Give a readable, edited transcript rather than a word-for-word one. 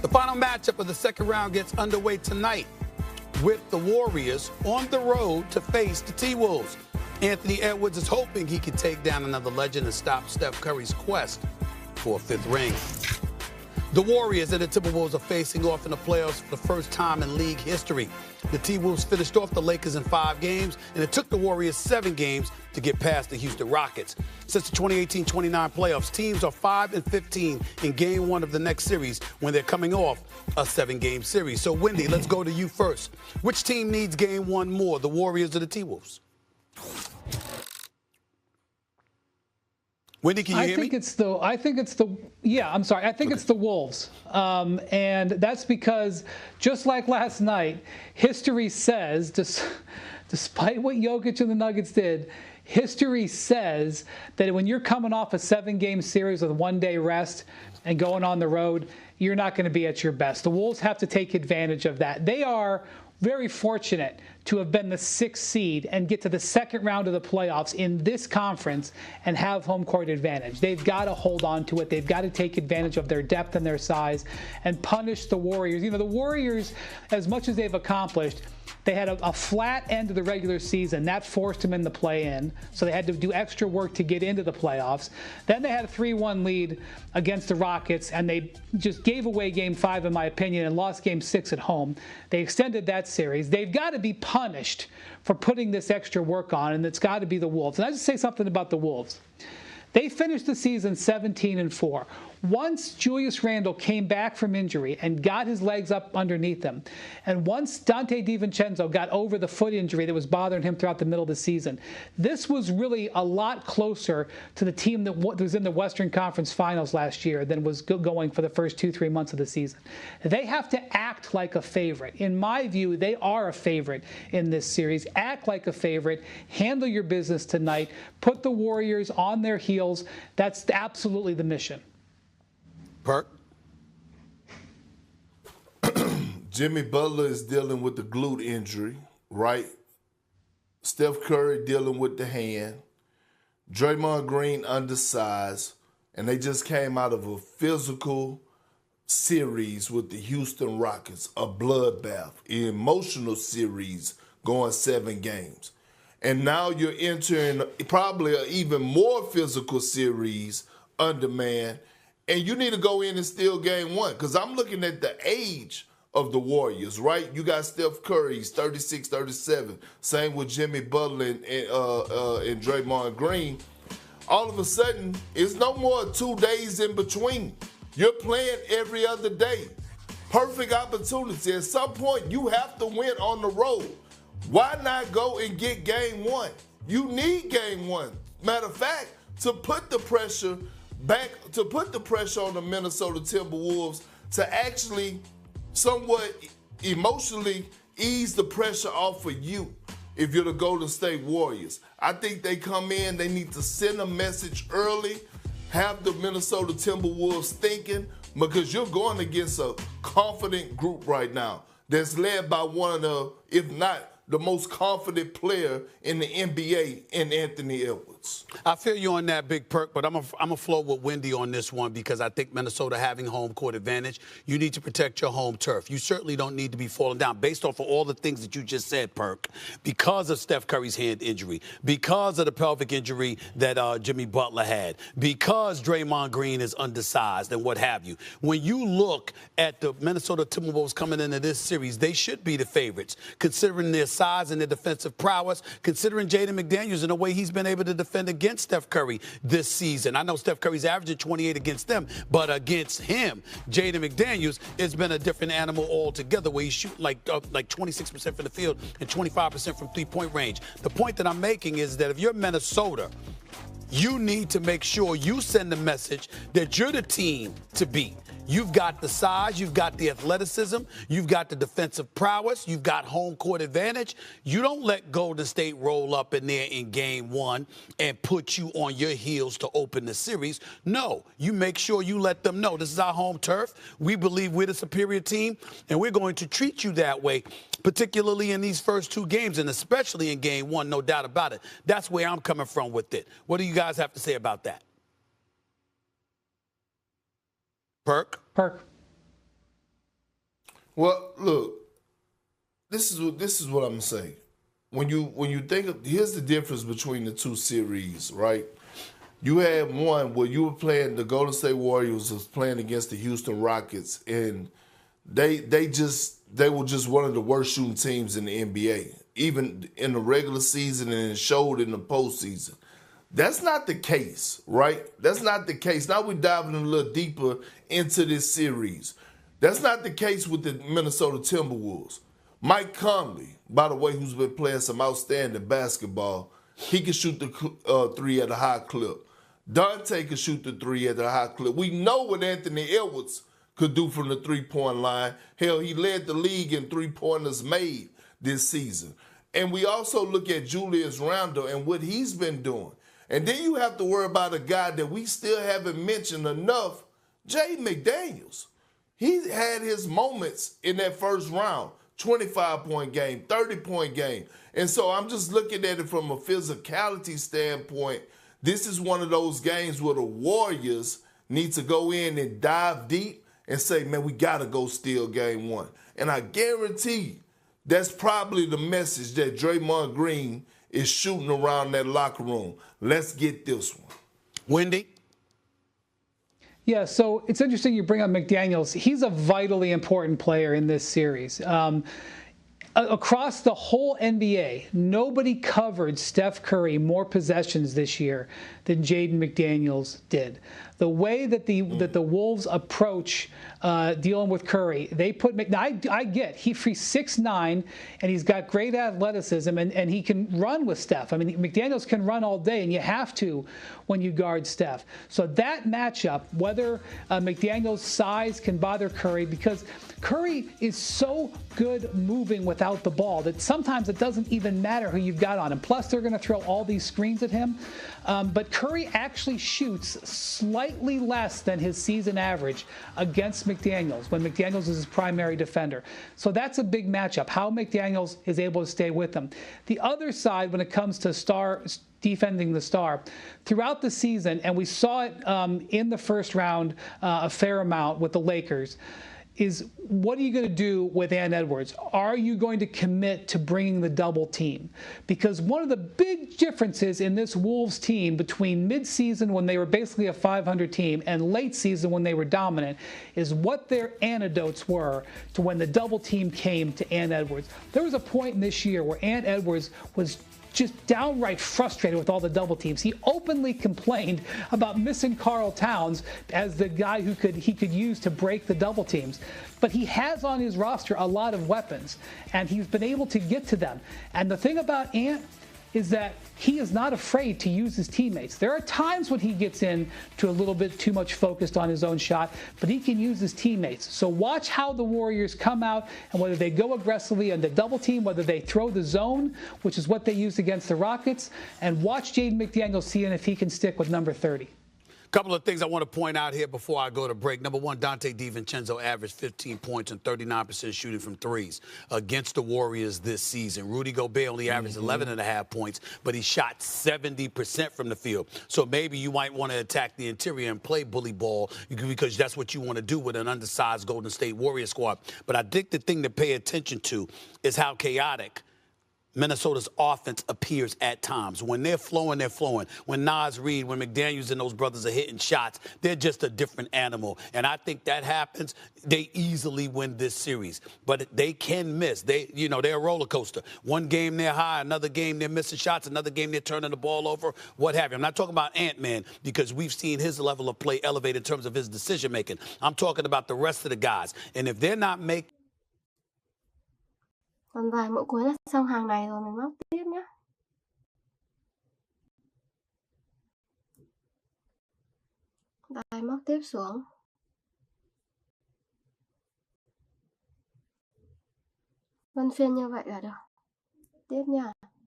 The final matchup of the second round gets underway tonight with the Warriors on the road to face the T-Wolves. Anthony Edwards is hoping he can take down another legend and stop Steph Curry's quest for a fifth ring. The Warriors and the Timberwolves are facing off in the playoffs for the first time in league history. The T-Wolves finished off the Lakers in 5 games, and it took the Warriors 7 games to get past the Houston Rockets. Since the 2018-29 playoffs, teams are 5-15 in Game 1 of the next series when they're coming off a 7-game series. So, Wendy, let's go to you first. Which team needs Game 1 more, the Warriors or the T-Wolves? Wendy, can you hear me? It's the Wolves. And that's because, just like last night, history says, despite what Jokic and the Nuggets did, history says that when you're coming off a 7-game series with 1-day rest and going on the road, you're not going to be at your best. The Wolves have to take advantage of that. They are very fortunate to have been the 6th seed and get to the second round of the playoffs in this conference and have home court advantage. They've got to hold on to it. They've got to take advantage of their depth and their size and punish the Warriors. You know, the Warriors, as much as they've accomplished, they had a flat end of the regular season. That forced them in the play-in, so they had to do extra work to get into the playoffs. Then they had a 3-1 lead against the Rockets, and they just gave away Game 5, in my opinion, and lost Game 6 at home. They extended that series. They've got to be punished for putting this extra work on, and it's got to be the Wolves. And I just say something about the Wolves. They finished the season 17-4. Once Julius Randle came back from injury and got his legs up underneath him, and once Dante DiVincenzo got over the foot injury that was bothering him throughout the middle of the season, this was really a lot closer to the team that was in the Western Conference Finals last year than was going for the first 2-3 months of the season. They have to act like a favorite. In my view, they are a favorite in this series. Act like a favorite. Handle your business tonight. Put the Warriors on their heels. That's absolutely the mission. Perk? Jimmy Butler is dealing with the glute injury, right? Steph Curry dealing with the hand. Draymond Green undersized. And they just came out of a physical series with the Houston Rockets, a bloodbath, an emotional series going 7 games. And now you're entering probably an even more physical series under man. And you need to go in and steal Game 1, because I'm looking at the age of the Warriors, right? You got Steph Curry, he's 36, 37. Same with Jimmy Butler and Draymond Green. All of a sudden, it's no more 2 days in between. You're playing every other day. Perfect opportunity. At some point, you have to win on the road. Why not go and get Game 1? You need Game 1. Matter of fact, to put the pressure on the Minnesota Timberwolves to actually somewhat emotionally ease the pressure off of you if you're the Golden State Warriors. I think they come in, they need to send a message early, have the Minnesota Timberwolves thinking, because you're going against a confident group right now that's led by one of the, if not the most confident player in the NBA in Anthony Edwards. I feel you on that, Big Perk, but I'm a flow with Wendy on this one because I think Minnesota having home court advantage, you need to protect your home turf. You certainly don't need to be falling down based off of all the things that you just said, Perk, because of Steph Curry's hand injury, because of the pelvic injury that Jimmy Butler had, because Draymond Green is undersized and what have you. When you look at the Minnesota Timberwolves coming into this series, they should be the favorites, considering their size and their defensive prowess, considering Jaden McDaniels and the way he's been able to defend against Steph Curry this season. I know Steph Curry's averaging 28 against them, but against him, Jaden McDaniels, it's been a different animal altogether, where he's shooting like 26% from the field and 25% from three-point range. The point that I'm making is that if you're Minnesota, you need to make sure you send the message that you're the team to beat. You've got the size, you've got the athleticism, you've got the defensive prowess, you've got home court advantage. You don't let Golden State roll up in there in Game 1 and put you on your heels to open the series. No, you make sure you let them know this is our home turf. We believe we're the superior team, and we're going to treat you that way, particularly in these first 2 games, and especially in Game 1, no doubt about it. That's where I'm coming from with it. What do you guys have to say about that? Perk? Well, look, this is what I'm gonna say. When you think of, here's the difference between the two series, right? You had one where you were playing, the Golden State Warriors was playing against the Houston Rockets, and they were just one of the worst shooting teams in the NBA, even in the regular season, and it showed in the postseason. That's not the case, right? That's not the case. Now we're diving a little deeper into this series. That's not the case with the Minnesota Timberwolves. Mike Conley, by the way, who's been playing some outstanding basketball, he can shoot the three at a high clip. Dante can shoot the three at a high clip. We know what Anthony Edwards could do from the three-point line. Hell, he led the league in three-pointers made this season. And we also look at Julius Randle and what he's been doing. And then you have to worry about a guy that we still haven't mentioned enough, Jaden McDaniels. He had his moments in that first round, 25-point game, 30-point game. And so I'm just looking at it from a physicality standpoint. This is one of those games where the Warriors need to go in and dive deep and say, man, we got to go steal game one. And I guarantee that's probably the message that Draymond Green is shooting around that locker room. Let's get this one. Wendy? Yeah, so it's interesting you bring up McDaniels. He's a vitally important player in this series. Across the whole NBA, nobody covered Steph Curry more possessions this year than Jaden McDaniels did. The way that the Wolves approach dealing with Curry, they put I get he's 6'9", and he's got great athleticism, and he can run with Steph. I mean, McDaniels can run all day, and you have to when you guard Steph. So that matchup, whether McDaniels' size can bother Curry, because Curry is so good moving without the ball that sometimes it doesn't even matter who you've got on him. Plus, they're going to throw all these screens at him. But Curry actually shoots slightly less than his season average against McDaniels when McDaniels is his primary defender. So that's a big matchup, how McDaniels is able to stay with him. The other side, when it comes to defending the star, throughout the season, and we saw it in the first round a fair amount with the Lakers, is what are you going to do with Ant Edwards? Are you going to commit to bringing the double team? Because one of the big differences in this Wolves team between midseason, when they were basically a 500 team, and late season when they were dominant, is what their antidotes were to when the double team came to Ant Edwards. There was a point in this year where Ant Edwards was just downright frustrated with all the double teams. He openly complained about missing Karl Towns as the guy he could use to break the double teams. But he has on his roster a lot of weapons, and he's been able to get to them. And the thing about Ant is that he is not afraid to use his teammates. There are times when he gets in to a little bit too much focused on his own shot, but he can use his teammates. So watch how the Warriors come out and whether they go aggressively on the double team, whether they throw the zone, which is what they used against the Rockets, and watch Jaden McDaniels seeing if he can stick with number 30. Couple of things I want to point out here before I go to break. Number one, Dante DiVincenzo averaged 15 points and 39% shooting from threes against the Warriors this season. Rudy Gobert only averaged 11.5 points, but he shot 70% from the field. So maybe you might want to attack the interior and play bully ball because that's what you want to do with an undersized Golden State Warrior squad. But I think the thing to pay attention to is how chaotic Minnesota's offense appears at times. When they're flowing, they're flowing. When Naz Reid, when McDaniels and those brothers are hitting shots, they're just a different animal. And I think that happens, they easily win this series. But they can miss. They're a roller coaster. One game they're high, another game they're missing shots, another game they're turning the ball over, what have you. I'm not talking about Ant-Man because we've seen his level of play elevate in terms of his decision-making. I'm talking about the rest of the guys. And if they're not making Còn vài mẫu cuối là xong hàng này rồi mình móc tiếp nhé. Đây móc tiếp xuống. Luân phiên như vậy là được. Tiếp nha.